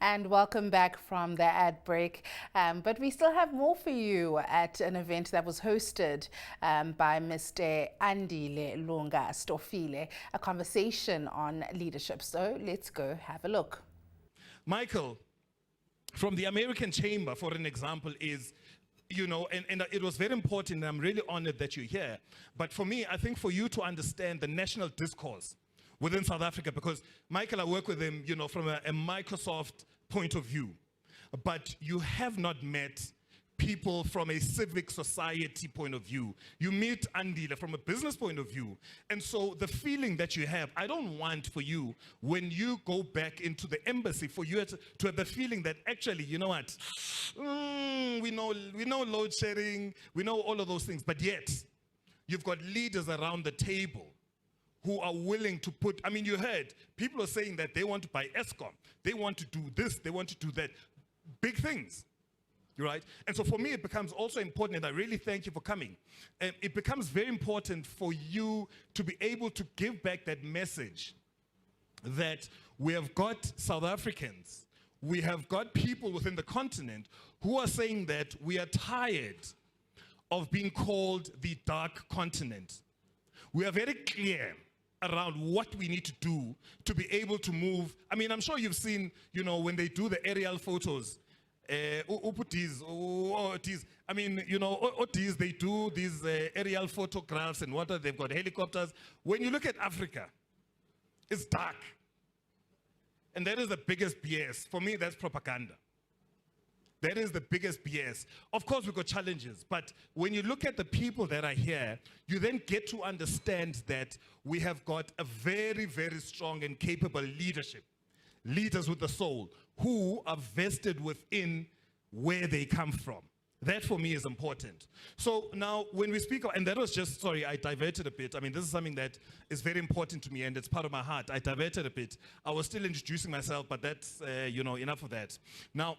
And welcome back from the ad break. But we still have more for you at an event that was hosted by Mr. Andile Lunga Stofile, a conversation on leadership. So let's go have a look. Michael, from the American Chamber, for an example, is, and it was very important, and I'm really honored that you're here. But for me, I think for you to understand the national discourse within South Africa, because Michael, I work with him, from a Microsoft point of view, but you have not met people from a civic society point of view. You meet Andile from a business point of view. And so the feeling that you have, I don't want for you, when you go back into the embassy, for you to have the feeling that actually, you know what, we know load shedding, we know all of those things, but yet you've got leaders around the table who are willing to put, you heard, people are saying that they want to buy ESCOM, they want to do this, they want to do that, big things. Right? And so for me, it becomes also important, and I really thank you for coming. And it becomes very important for you to be able to give back that message that we have got South Africans, we have got people within the continent who are saying that we are tired of being called the dark continent. We are very clear around what we need to do to be able to move. I'm sure you've seen, when they do the aerial photos, Otis, they do these aerial photographs and what, they've got helicopters. When you look at Africa, it's dark. And that is the biggest BS. For me, that's propaganda. That is the biggest BS. Of course, we've got challenges, but when you look at the people that are here, you then get to understand that we have got a very, very strong and capable leadership. Leaders with the soul, who are vested within where they come from. That for me is important. So now when we speak, and that was just, sorry, I diverted a bit. This is something that is very important to me and it's part of my heart. I diverted a bit. I was still introducing myself, but that's, enough of that. Now,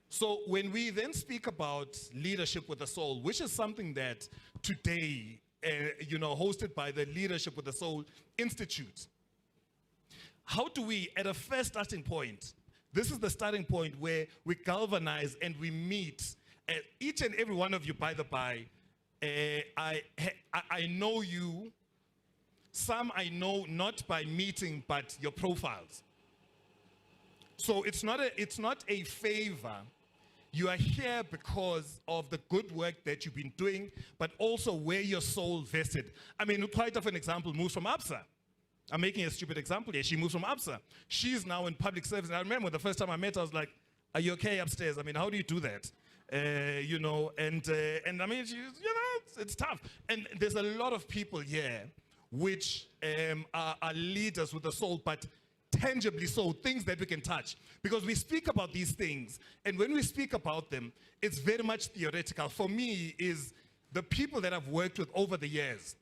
so when we then speak about leadership with the soul, which is something that today, hosted by the Leadership with the Soul Institute, how do we, at a first starting point, this is the starting point where we galvanize and we meet. Each and every one of you, by the by, I know you. Some I know not by meeting, but your profiles. So it's not a favor. You are here because of the good work that you've been doing, but also where your soul vested. Quite of an example moves from ABSA. I'm making a stupid example here. She moves from ABSA. She's now in public service. And I remember the first time I met her, I was like, are you okay upstairs? How do you do that? It's tough. And there's a lot of people here which are leaders with the soul, but tangibly so, things that we can touch. Because we speak about these things, and when we speak about them, it's very much theoretical. For me, is the people that I've worked with over the years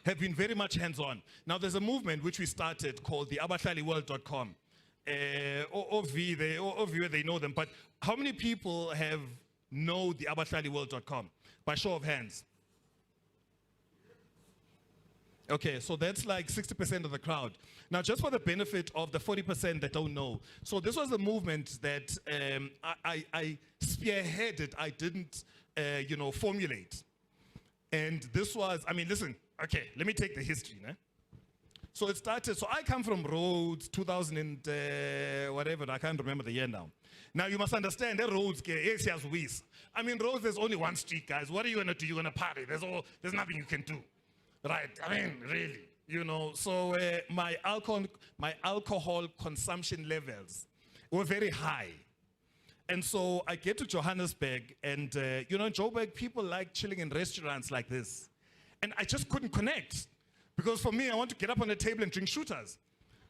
have been very much hands-on. Now, there's a movement which we started called the abahlaliworld.com. They know them, but how many people know the abahlaliworld.com? By show of hands. Okay, so that's like 60% of the crowd. Now, just for the benefit of the 40% that don't know. So this was a movement that I spearheaded, I didn't, formulate. And this was, listen, okay, let me take the history. So it started, so I come from Rhodes, 2000 and whatever, I can't remember the year now. Now you must understand, the Rhodes, Rhodes, there's only one street, guys. What are you going to do? You're going to party. There's nothing you can do. Right, really, so my alcohol consumption levels were very high. And so I get to Johannesburg and, in Joburg, people like chilling in restaurants like this. And I just couldn't connect. Because for me, I want to get up on the table and drink shooters.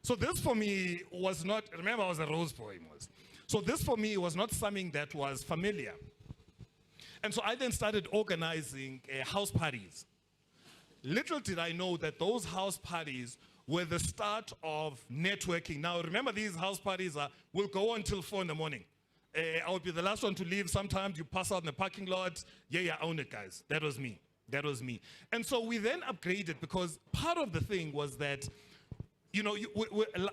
So this for me was not, remember I was a Rose boy. So this for me was not something that was familiar. And so I then started organizing house parties. Little did I know that those house parties were the start of networking. Now, remember, these house parties will go on until 4 in the morning. I would be the last one to leave. Sometimes you pass out in the parking lot. Yeah, own it, guys. That was me. And so we then upgraded, because part of the thing was that,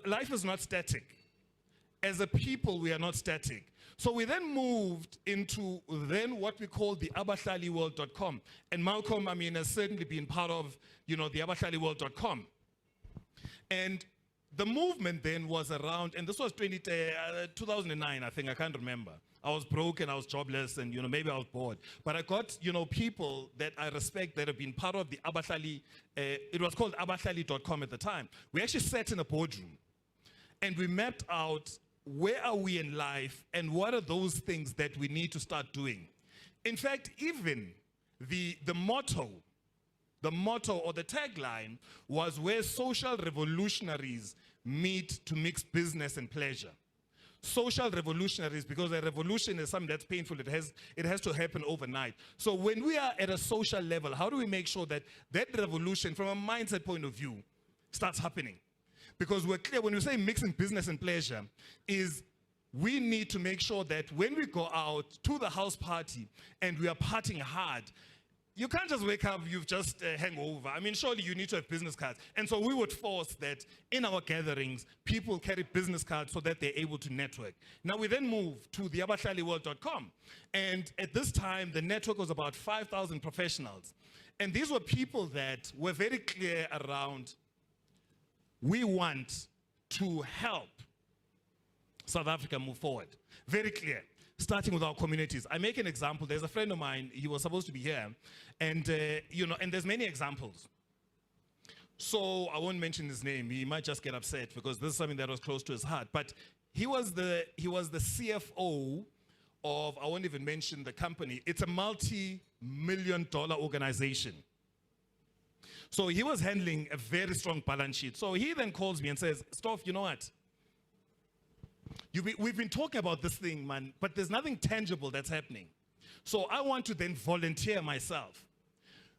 life is not static. as a people, we are not static. So we then moved into then what we call the abahlaliworld.com. And Malcolm, I mean, has certainly been part of, the abahlaliworld.com. And the movement then was around, and this was 2009, I think, I can't remember. I was broke and I was jobless and, maybe I was bored. But I got, people that I respect that have been part of the Abahlali, it was called abahlali.com at the time. We actually sat in a boardroom and we mapped out where are we in life and what are those things that we need to start doing. In fact, even the motto or the tagline was where social revolutionaries meet to mix business and pleasure. Social revolutionaries, because a revolution is something that's painful. It has to happen overnight. So when we are at a social level, how do we make sure that that revolution, from a mindset point of view, starts happening? Because we're clear, when we say mixing business and pleasure, is we need to make sure that when we go out to the house party and we are partying hard, you can't just wake up, you've just hangover. I mean, surely you need to have business cards. And so we would force that in our gatherings, people carry business cards so that they're able to network. Now we then move to the abahlaliworld.com. And at this time, the network was about 5,000 professionals. And these were people that were very clear around, we want to help South Africa move forward. Very clear. Starting with our communities. I make an example. There's a friend of mine, he was supposed to be here, and and there's many examples. So I won't mention his name. He might just get upset because this is something that was close to his heart. But he was the CFO of, I won't even mention the company. It's a multi-million-dollar organization. So he was handling a very strong balance sheet. So he then calls me and says, Stoff, you know what? We've been talking about this thing, man, but there's nothing tangible that's happening. So I want to then volunteer myself.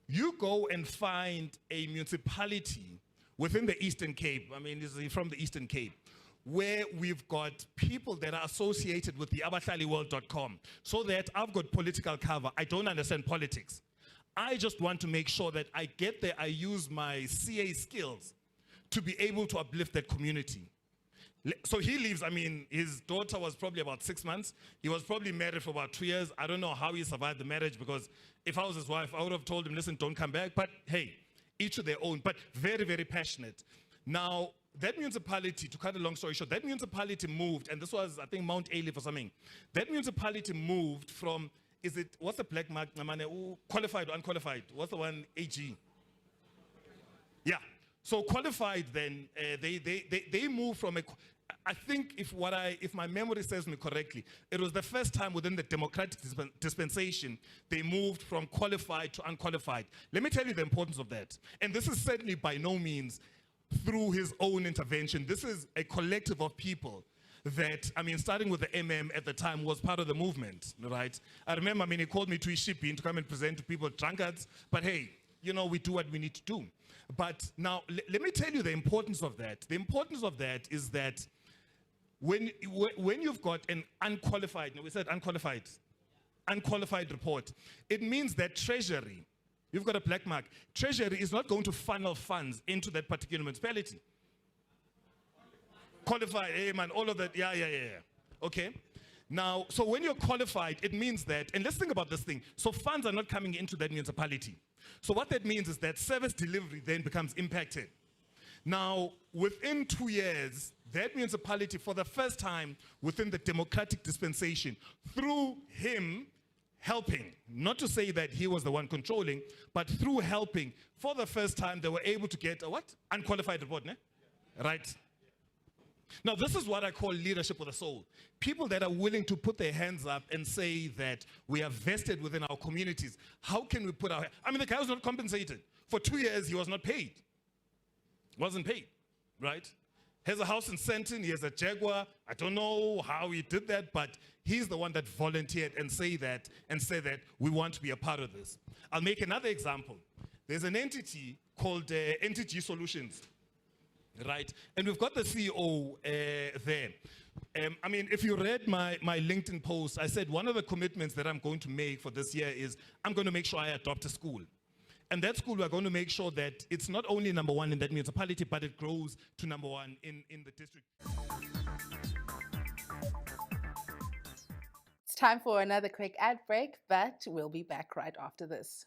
You go and find a municipality within the Eastern Cape, I mean, this is from the Eastern Cape, where we've got people that are associated with the abahlaliworld.com, so that I've got political cover. I don't understand politics. I just want to make sure that I get there, I use my CA skills to be able to uplift that community. So he leaves. I mean, his daughter was probably about 6 months. He was probably married for about 2 years. I don't know how he survived the marriage, because if I was his wife, I would have told him, listen, don't come back. But hey, each to their own, but very, very passionate. Now, that municipality, to cut a long story short, that municipality moved, and this was, I think, Mount Ailey or something. That municipality moved from, what's the black mark, qualified or unqualified? What's the one, AG? Yeah. So qualified then, they moved from I think if my memory serves me correctly, it was the first time within the democratic dispensation they moved from qualified to unqualified. Let me tell you the importance of that. And this is certainly by no means through his own intervention. This is a collective of people that, I mean, starting with the MM at the time, was part of the movement, right? I remember, I mean, he called me to his shipping to come and present to people drunkards, but hey, we do what we need to do. But now, let me tell you the importance of that. The importance of that is that when you've got an unqualified report, it means that Treasury, you've got a black mark, Treasury is not going to funnel funds into that particular municipality. Qualified, hey man, all of that, yeah. Okay? Now, so when you're qualified, it means that, and let's think about this thing, so funds are not coming into that municipality. So what that means is that service delivery then becomes impacted. Now, within 2 years, that municipality, for the first time within the democratic dispensation, through him helping, not to say that he was the one controlling, but through helping, for the first time, they were able to get a what? Unqualified report, ne? Right? Now, this is what I call leadership with a soul. People that are willing to put their hands up and say that we are vested within our communities. How can we put our... I mean, the guy was not compensated. For 2 years, he was not paid. Wasn't paid, right? He has a house in Senton, he has a Jaguar. I don't know how he did that, but he's the one that volunteered and said that we want to be a part of this. I'll make another example. There's an entity called NTG Solutions, right? And we've got the CEO there. I mean, if you read my LinkedIn post, I said one of the commitments that I'm going to make for this year is I'm going to make sure I adopt a school. And that school, we're going to make sure that it's not only #1 in that municipality, but it grows to #1 in the district. It's time for another quick ad break, but we'll be back right after this.